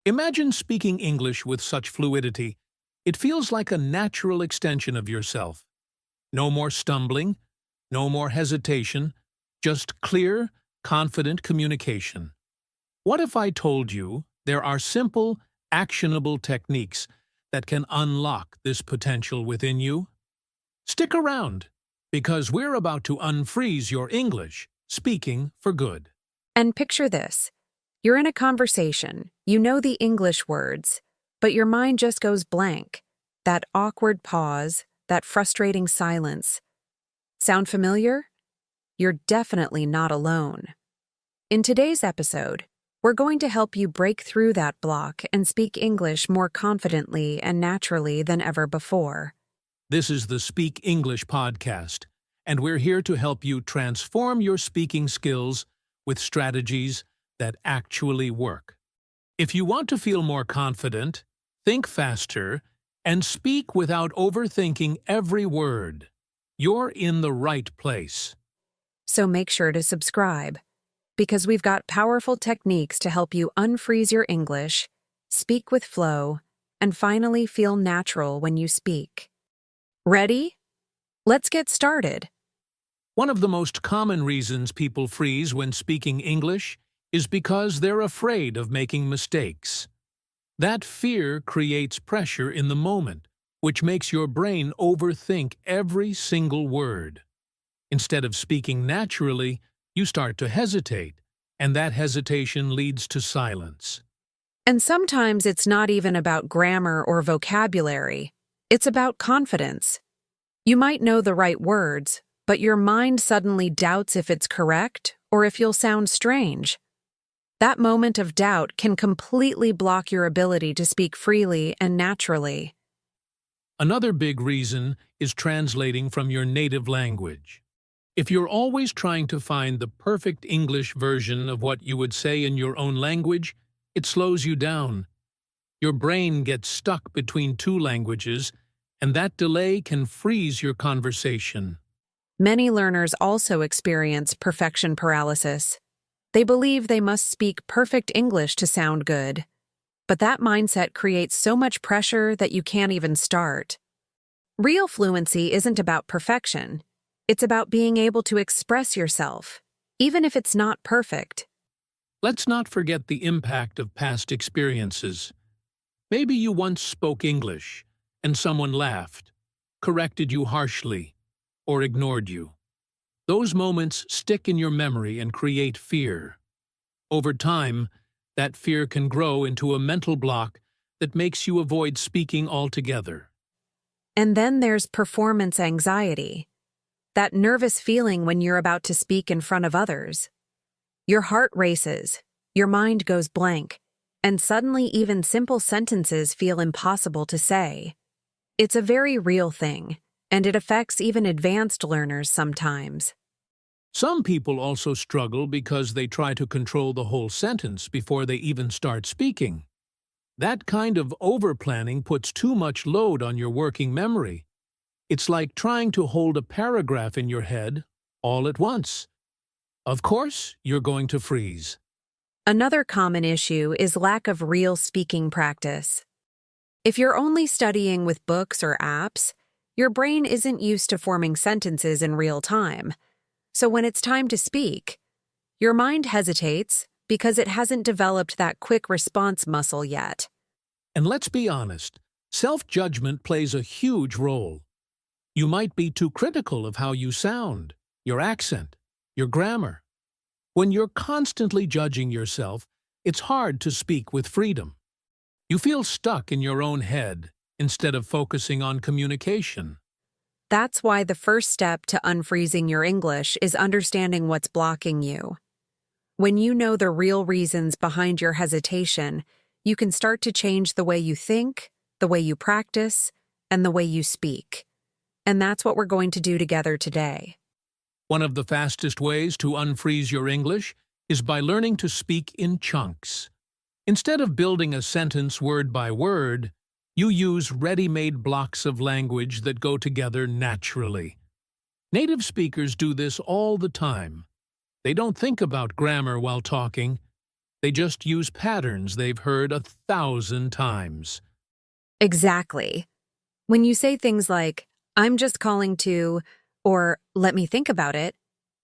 Imagine speaking English with such fluidity. It feels like a natural extension of yourself. No more stumbling, no more hesitation, just clear, confident communication. What if I told you there are simple, actionable techniques that can unlock this potential within you? Stick around, because we're about to unfreeze your English, speaking for good. And picture this. You're in a conversation, you know the English words, but your mind just goes blank. That awkward pause, that frustrating silence. Sound familiar? You're definitely not alone. In today's episode, we're going to help you break through that block and speak English more confidently and naturally than ever before. This is the Speak English podcast, and we're here to help you transform your speaking skills with strategies that actually work. If you want to feel more confident, think faster, and speak without overthinking every word, you're in the right place. So make sure to subscribe, because we've got powerful techniques to help you unfreeze your English, speak with flow, and finally feel natural when you speak. Ready? Let's get started. One of the most common reasons people freeze when speaking English is because they're afraid of making mistakes. That fear creates pressure in the moment, which makes your brain overthink every single word. Instead of speaking naturally, you start to hesitate, and that hesitation leads to silence. And sometimes it's not even about grammar or vocabulary. It's about confidence. You might know the right words, but your mind suddenly doubts if it's correct or if you'll sound strange. That moment of doubt can completely block your ability to speak freely and naturally. Another big reason is translating from your native language. If you're always trying to find the perfect English version of what you would say in your own language, it slows you down. Your brain gets stuck between two languages, and that delay can freeze your conversation. Many learners also experience perfection paralysis. They believe they must speak perfect English to sound good. But that mindset creates so much pressure that you can't even start. Real fluency isn't about perfection. It's about being able to express yourself, even if it's not perfect. Let's not forget the impact of past experiences. Maybe you once spoke English, and someone laughed, corrected you harshly, or ignored you. Those moments stick in your memory and create fear. Over time, that fear can grow into a mental block that makes you avoid speaking altogether. And then there's performance anxiety. That nervous feeling when you're about to speak in front of others. Your heart races, your mind goes blank, and suddenly even simple sentences feel impossible to say. It's a very real thing, and it affects even advanced learners sometimes. Some people also struggle because they try to control the whole sentence before they even start speaking. That kind of over-planning puts too much load on your working memory. It's like trying to hold a paragraph in your head all at once. Of course, you're going to freeze. Another common issue is lack of real speaking practice. If you're only studying with books or apps, your brain isn't used to forming sentences in real time. So when it's time to speak, your mind hesitates because it hasn't developed that quick response muscle yet. And let's be honest, self-judgment plays a huge role. You might be too critical of how you sound, your accent, your grammar. When you're constantly judging yourself, it's hard to speak with freedom. You feel stuck in your own head instead of focusing on communication. That's why the first step to unfreezing your English is understanding what's blocking you. When you know the real reasons behind your hesitation, you can start to change the way you think, the way you practice, and the way you speak. And that's what we're going to do together today. One of the fastest ways to unfreeze your English is by learning to speak in chunks. Instead of building a sentence word by word, you use ready-made blocks of language that go together naturally. Native speakers do this all the time. They don't think about grammar while talking. They just use patterns they've heard 1,000 times. Exactly. When you say things like, I'm just calling to, or let me think about it,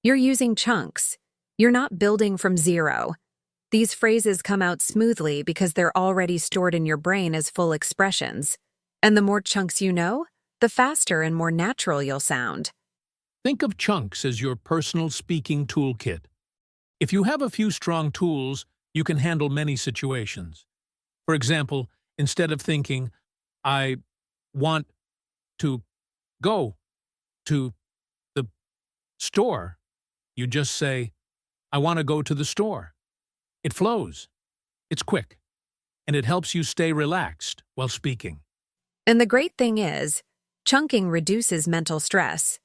you're using chunks. You're not building from zero. These phrases come out smoothly because they're already stored in your brain as full expressions. And the more chunks you know, the faster and more natural you'll sound. Think of chunks as your personal speaking toolkit. If you have a few strong tools, you can handle many situations. For example, instead of thinking, I want to go to the store, you just say, I want to go to the store. It flows, it's quick, and it helps you stay relaxed while speaking. And the great thing is, chunking reduces mental stress.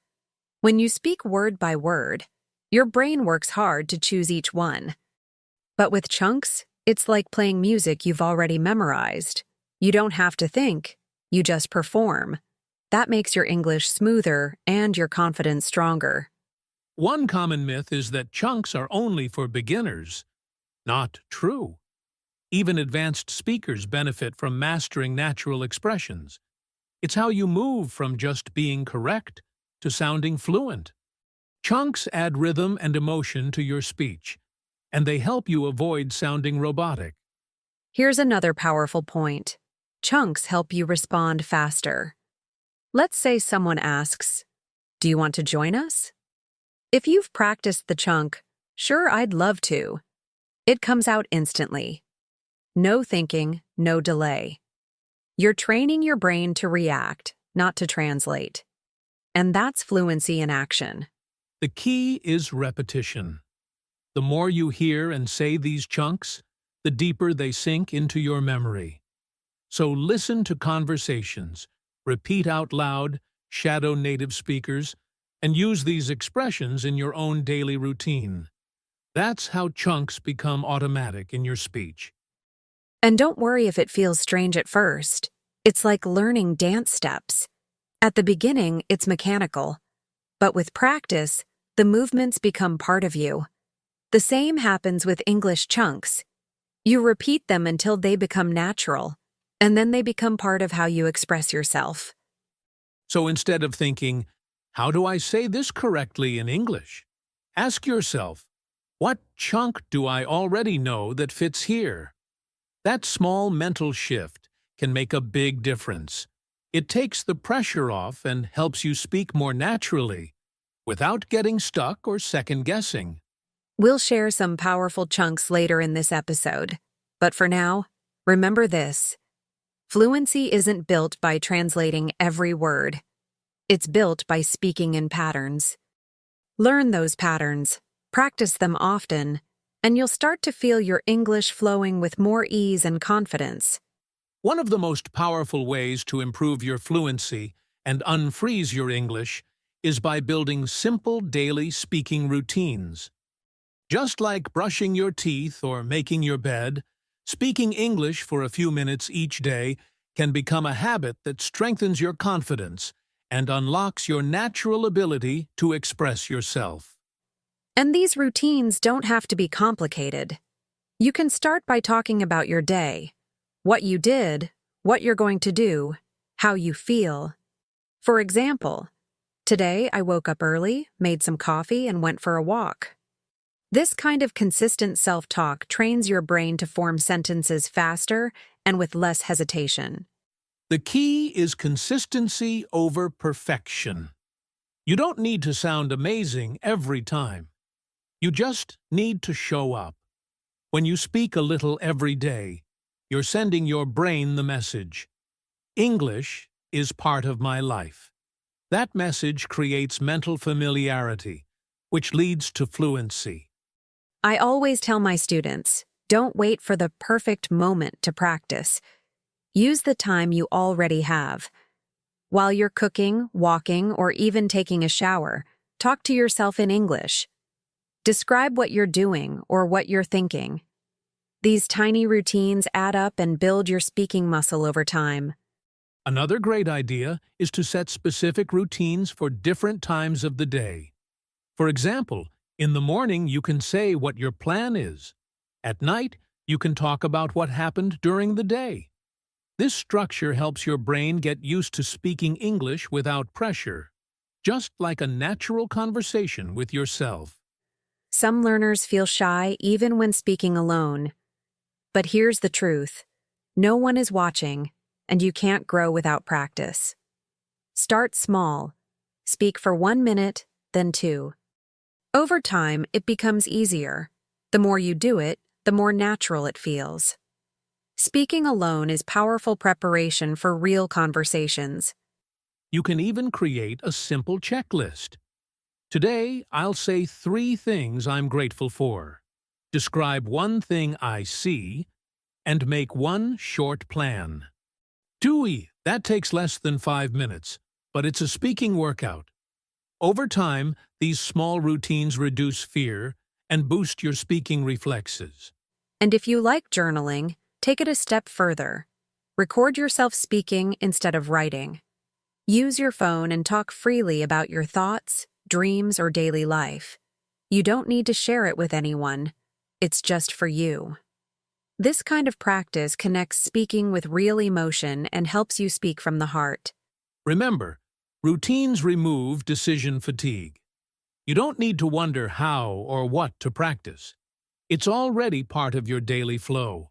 When you speak word by word, your brain works hard to choose each one. But with chunks, it's like playing music you've already memorized. You don't have to think, you just perform. That makes your English smoother and your confidence stronger. One common myth is that chunks are only for beginners. Not true. Even advanced speakers benefit from mastering natural expressions. It's how you move from just being correct to sounding fluent. Chunks add rhythm and emotion to your speech, and they help you avoid sounding robotic. Here's another powerful point. Chunks help you respond faster. Let's say someone asks, do you want to join us? If you've practiced the chunk, sure, I'd love to. It comes out instantly. No thinking, no delay. You're training your brain to react, not to translate. And that's fluency in action. The key is repetition. The more you hear and say these chunks, the deeper they sink into your memory. So listen to conversations, repeat out loud, shadow native speakers, and use these expressions in your own daily routine. That's how chunks become automatic in your speech. And don't worry if it feels strange at first. It's like learning dance steps. At the beginning, it's mechanical. But with practice, the movements become part of you. The same happens with English chunks. You repeat them until they become natural, and then they become part of how you express yourself. So instead of thinking, how do I say this correctly in English? Ask yourself, what chunk do I already know that fits here? That small mental shift can make a big difference. It takes the pressure off and helps you speak more naturally, without getting stuck or second-guessing. We'll share some powerful chunks later in this episode. But for now, remember this. Fluency isn't built by translating every word. It's built by speaking in patterns. Learn those patterns, practice them often, and you'll start to feel your English flowing with more ease and confidence. One of the most powerful ways to improve your fluency and unfreeze your English is by building simple daily speaking routines. Just like brushing your teeth or making your bed, speaking English for a few minutes each day can become a habit that strengthens your confidence and unlocks your natural ability to express yourself. And these routines don't have to be complicated. You can start by talking about your day, what you did, what you're going to do, how you feel. For example, today I woke up early, made some coffee, and went for a walk. This kind of consistent self-talk trains your brain to form sentences faster and with less hesitation. The key is consistency over perfection. You don't need to sound amazing every time. You just need to show up. When you speak a little every day, you're sending your brain the message. English is part of my life. That message creates mental familiarity, which leads to fluency. I always tell my students, don't wait for the perfect moment to practice. Use the time you already have. While you're cooking, walking, or even taking a shower, talk to yourself in English. Describe what you're doing or what you're thinking. These tiny routines add up and build your speaking muscle over time. Another great idea is to set specific routines for different times of the day. For example, in the morning you can say what your plan is. At night, You can talk about what happened during the day. This structure helps your brain get used to speaking English without pressure, just like a natural conversation with yourself. Some learners feel shy even when speaking alone. But here's the truth. No one is watching, and you can't grow without practice. Start small. Speak for 1 minute, then 2. Over time, it becomes easier. The more you do it, the more natural it feels. Speaking alone is powerful preparation for real conversations. You can even create a simple checklist. Today, I'll say 3 things I'm grateful for. Describe 1 thing I see, and make 1 short plan. Dewey, that takes less than 5 minutes, but it's a speaking workout. Over time, these small routines reduce fear and boost your speaking reflexes. And if you like journaling, take it a step further. Record yourself speaking instead of writing. Use your phone and talk freely about your thoughts, dreams, or daily life. You don't need to share it with anyone. It's just for you. This kind of practice connects speaking with real emotion and helps you speak from the heart. Remember, routines remove decision fatigue. You don't need to wonder how or what to practice. It's already part of your daily flow.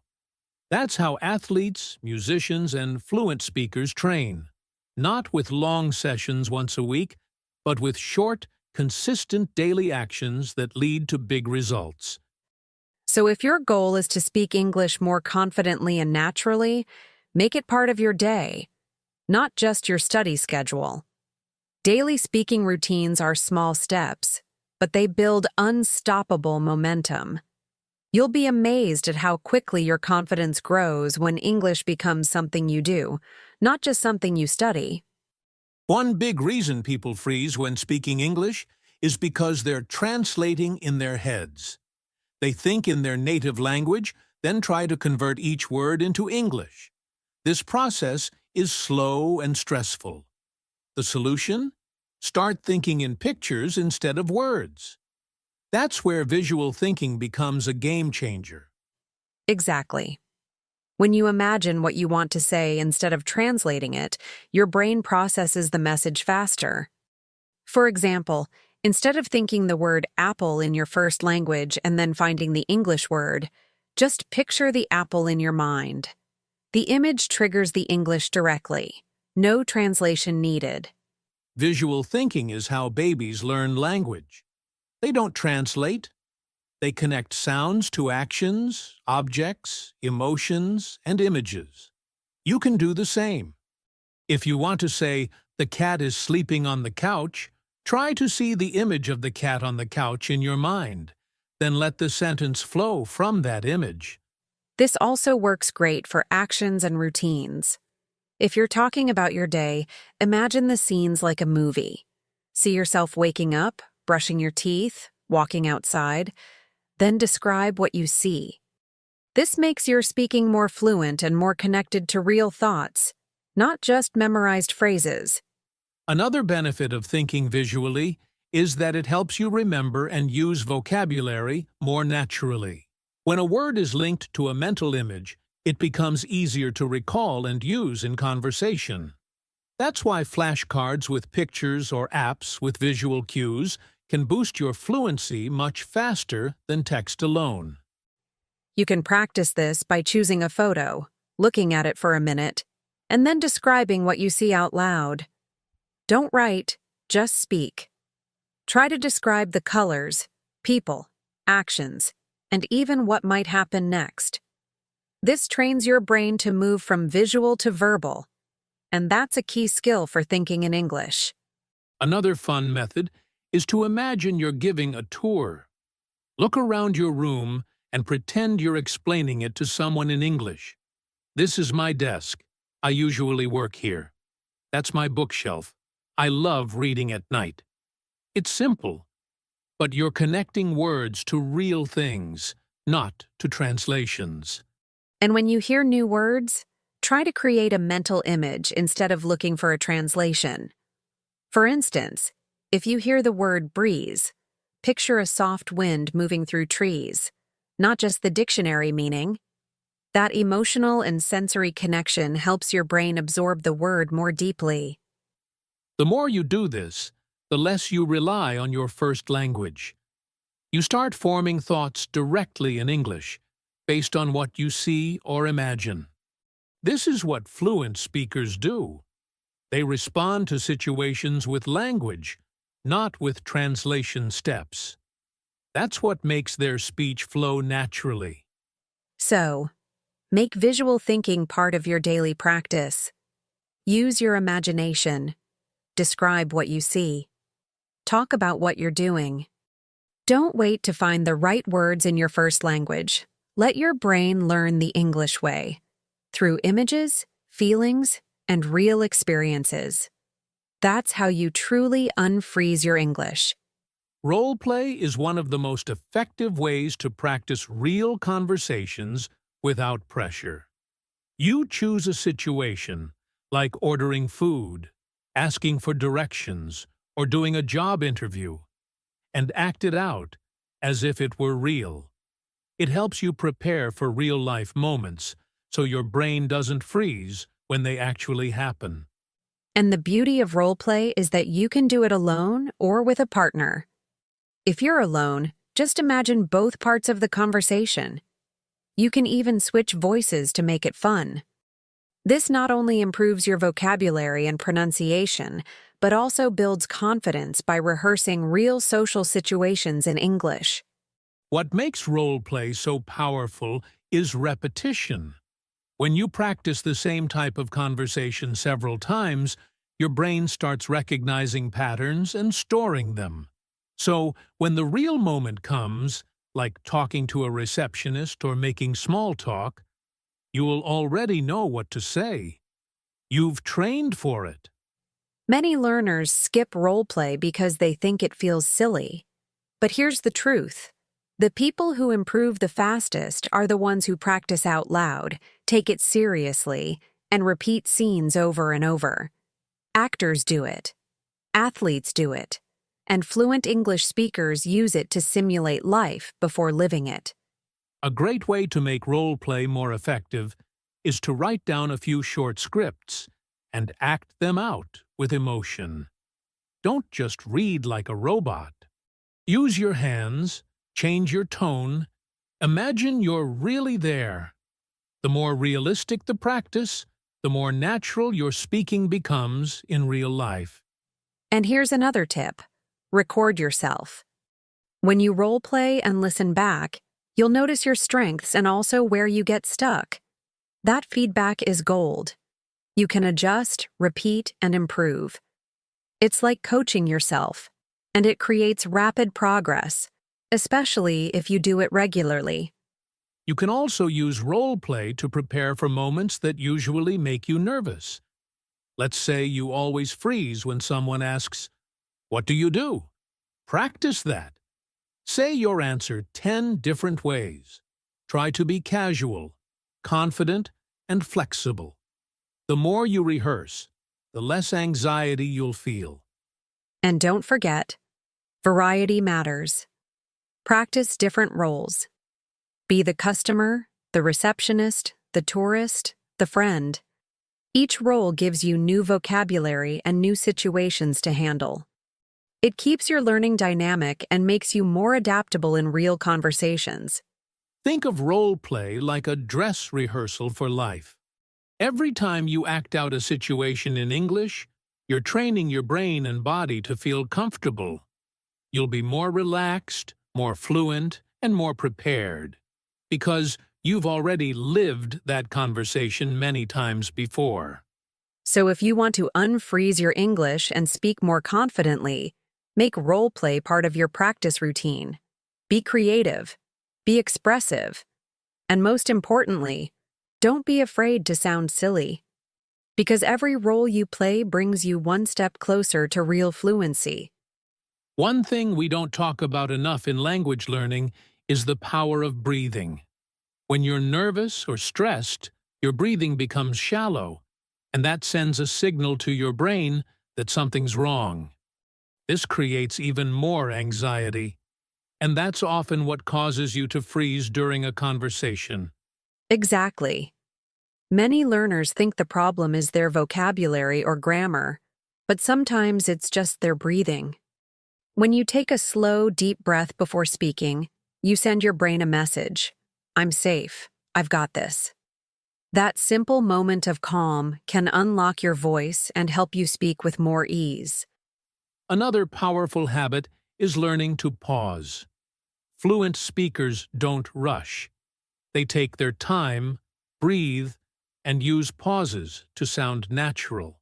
That's how athletes, musicians, and fluent speakers train. Not with long sessions once a week, but with short, consistent daily actions that lead to big results. So if your goal is to speak English more confidently and naturally, make it part of your day, not just your study schedule. Daily speaking routines are small steps, but they build unstoppable momentum. You'll be amazed at how quickly your confidence grows when English becomes something you do, not just something you study. One big reason people freeze when speaking English is because they're translating in their heads. They think in their native language, then try to convert each word into English. This process is slow and stressful. The solution? Start thinking in pictures instead of words. That's where visual thinking becomes a game changer. Exactly. When you imagine what you want to say instead of translating it, your brain processes the message faster. For example, instead of thinking the word apple in your first language and then finding the English word, just picture the apple in your mind. The image triggers the English directly. No translation needed. Visual thinking is how babies learn language. They don't translate. They connect sounds to actions, objects, emotions, and images. You can do the same. If you want to say, "The cat is sleeping on the couch," try to see the image of the cat on the couch in your mind. Then let the sentence flow from that image. This also works great for actions and routines. If you're talking about your day, imagine the scenes like a movie. See yourself waking up, brushing your teeth, walking outside, then describe what you see. This makes your speaking more fluent and more connected to real thoughts, not just memorized phrases. Another benefit of thinking visually is that it helps you remember and use vocabulary more naturally. When a word is linked to a mental image, it becomes easier to recall and use in conversation. That's why flashcards with pictures or apps with visual cues can boost your fluency much faster than text alone. You can practice this by choosing a photo, looking at it for a minute, and then describing what you see out loud. Don't write, just speak. Try to describe the colors, people, actions, and even what might happen next. This trains your brain to move from visual to verbal, and that's a key skill for thinking in English. Another fun method is to imagine you're giving a tour. Look around your room and pretend you're explaining it to someone in English. "This is my desk. I usually work here. That's my bookshelf. I love reading at night." It's simple, but you're connecting words to real things, not to translations. And when you hear new words, try to create a mental image instead of looking for a translation. For instance, if you hear the word breeze, picture a soft wind moving through trees, not just the dictionary meaning, That emotional and sensory connection helps your brain absorb the word more deeply. The more you do this, the less you rely on your first language. You start forming thoughts directly in English, based on what you see or imagine. This is what fluent speakers do. They respond to situations with language, not with translation steps. That's what makes their speech flow naturally. So, make visual thinking part of your daily practice. Use your imagination. Describe what you see. Talk about what you're doing. Don't wait to find the right words in your first language. Let your brain learn the English way, through images, feelings, and real experiences. That's how you truly unfreeze your English. Role play is one of the most effective ways to practice real conversations without pressure. You choose a situation, like ordering food, asking for directions, or doing a job interview, and act it out as if it were real. It helps you prepare for real-life moments, so your brain doesn't freeze when they actually happen. And the beauty of role play is that you can do it alone or with a partner. If you're alone, just imagine both parts of the conversation. You can even switch voices to make it fun. This not only improves your vocabulary and pronunciation, but also builds confidence by rehearsing real social situations in English. What makes role play so powerful is repetition. When you practice the same type of conversation several times, your brain starts recognizing patterns and storing them. So, when the real moment comes, like talking to a receptionist or making small talk, you'll already know what to say. You've trained for it. Many learners skip role play because they think it feels silly. But here's the truth. The people who improve the fastest are the ones who practice out loud, take it seriously, and repeat scenes over and over. Actors do it. Athletes do it. And fluent English speakers use it to simulate life before living it. A great way to make role play more effective is to write down a few short scripts and act them out with emotion. Don't just read like a robot. Use your hands, change your tone, imagine you're really there. The more realistic the practice, the more natural your speaking becomes in real life. And here's another tip. Record yourself. When you role play and listen back, you'll notice your strengths and also where you get stuck. That feedback is gold. You can adjust, repeat, and improve. It's like coaching yourself, and it creates rapid progress, especially if you do it regularly. You can also use role play to prepare for moments that usually make you nervous. Let's say you always freeze when someone asks, "What do you do?" Practice that. Say your answer 10 different ways. Try to be casual, confident, and flexible. The more you rehearse, the less anxiety you'll feel. And don't forget, variety matters. Practice different roles. Be the customer, the receptionist, the tourist, the friend. Each role gives you new vocabulary and new situations to handle. It keeps your learning dynamic and makes you more adaptable in real conversations. Think of role play like a dress rehearsal for life. Every time you act out a situation in English, you're training your brain and body to feel comfortable. You'll be more relaxed, more fluent, and more prepared, because you've already lived that conversation many times before. So if you want to unfreeze your English and speak more confidently, make role play part of your practice routine. Be creative, be expressive, and most importantly, don't be afraid to sound silly. Because every role you play brings you one step closer to real fluency. One thing we don't talk about enough in language learning is the power of breathing. When you're nervous or stressed, your breathing becomes shallow, and that sends a signal to your brain that something's wrong. This creates even more anxiety, and that's often what causes you to freeze during a conversation. Exactly. Many learners think the problem is their vocabulary or grammar, but sometimes it's just their breathing. When you take a slow, deep breath before speaking, you send your brain a message. I'm safe. I've got this. That simple moment of calm can unlock your voice and help you speak with more ease. Another powerful habit is learning to pause. Fluent speakers don't rush. They take their time, breathe, and use pauses to sound natural.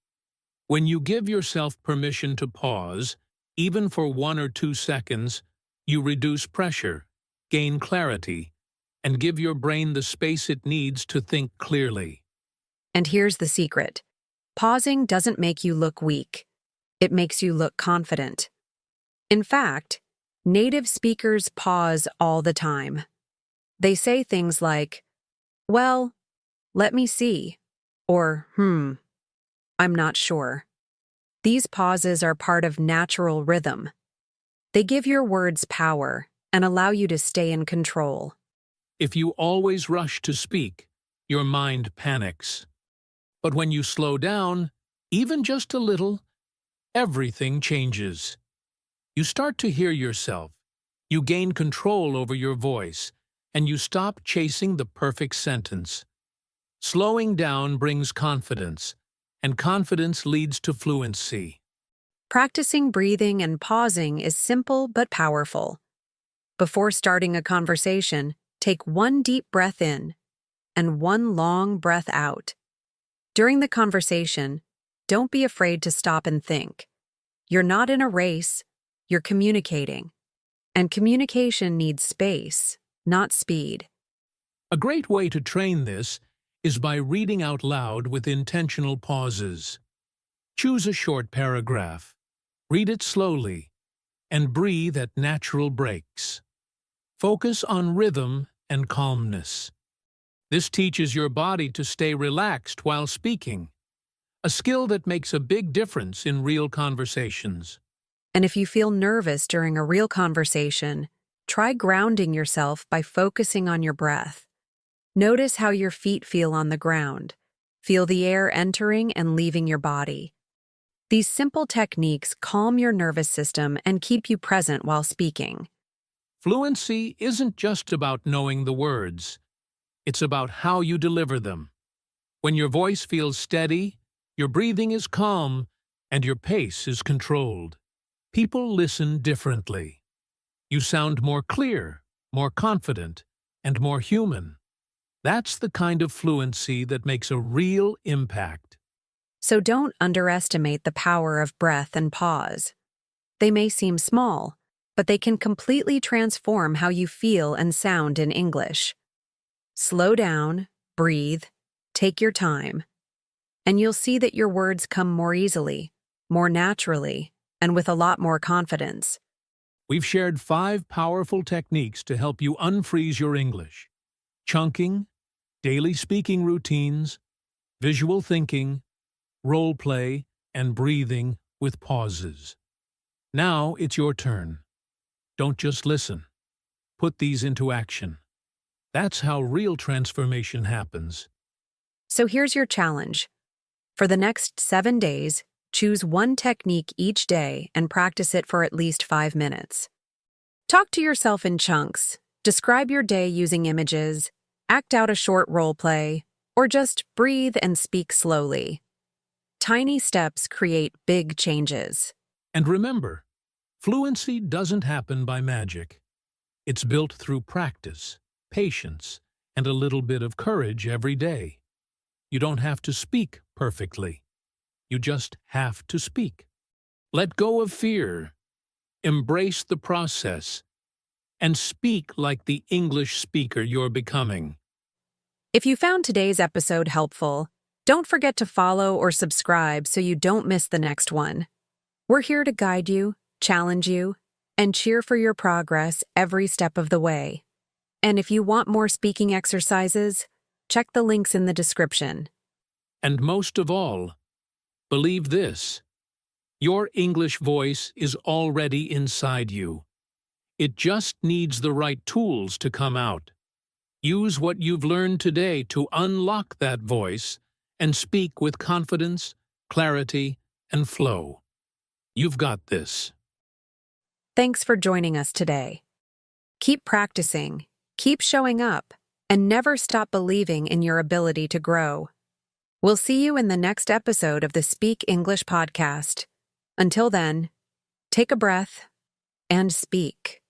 When you give yourself permission to pause, even for 1 or 2 seconds, you reduce pressure, gain clarity, and give your brain the space it needs to think clearly. And here's the secret. Pausing doesn't make you look weak. It makes you look confident. In fact, native speakers pause all the time. They say things like, well, let me see, or I'm not sure. These pauses are part of natural rhythm. They give your words power and allow you to stay in control. If you always rush to speak, your mind panics. But when you slow down, even just a little, everything changes. You start to hear yourself, you gain control over your voice, and you stop chasing the perfect sentence. Slowing down brings confidence, and confidence leads to fluency. Practicing breathing and pausing is simple but powerful. Before starting a conversation, take one deep breath in and one long breath out. During the conversation, don't be afraid to stop and think. You're not in a race, you're communicating. And communication needs space, not speed. A great way to train this is by reading out loud with intentional pauses. Choose a short paragraph, read it slowly, and breathe at natural breaks. Focus on rhythm and calmness. This teaches your body to stay relaxed while speaking, a skill that makes a big difference in real conversations. And if you feel nervous during a real conversation, try grounding yourself by focusing on your breath. Notice how your feet feel on the ground. Feel the air entering and leaving your body. These simple techniques calm your nervous system and keep you present while speaking. Fluency isn't just about knowing the words. It's about how you deliver them. When your voice feels steady, your breathing is calm, and your pace is controlled, people listen differently. You sound more clear, more confident, and more human. That's the kind of fluency that makes a real impact. So don't underestimate the power of breath and pause. They may seem small, but they can completely transform how you feel and sound in English. Slow down, breathe, take your time, and you'll see that your words come more easily, more naturally, and with a lot more confidence. We've shared 5 powerful techniques to help you unfreeze your English: chunking, daily speaking routines, visual thinking, role play, and breathing with pauses. Now it's your turn. Don't just listen. Put these into action. That's how real transformation happens. So here's your challenge. For the next 7 days, choose one technique each day and practice it for at least 5 minutes. Talk to yourself in chunks. Describe your day using images, act out a short role play, or just breathe and speak slowly. Tiny steps create big changes. And remember, fluency doesn't happen by magic. It's built through practice, patience, and a little bit of courage every day. You don't have to speak perfectly. You just have to speak. Let go of fear. Embrace the process. And speak like the English speaker you're becoming. If you found today's episode helpful, don't forget to follow or subscribe so you don't miss the next one. We're here to guide you, challenge you, and cheer for your progress every step of the way. And if you want more speaking exercises, check the links in the description. And most of all, believe this: your English voice is already inside you. It just needs the right tools to come out. Use what you've learned today to unlock that voice and speak with confidence, clarity, and flow. You've got this. Thanks for joining us today. Keep practicing, keep showing up, and never stop believing in your ability to grow. We'll see you in the next episode of the Speak English podcast. Until then, take a breath and speak.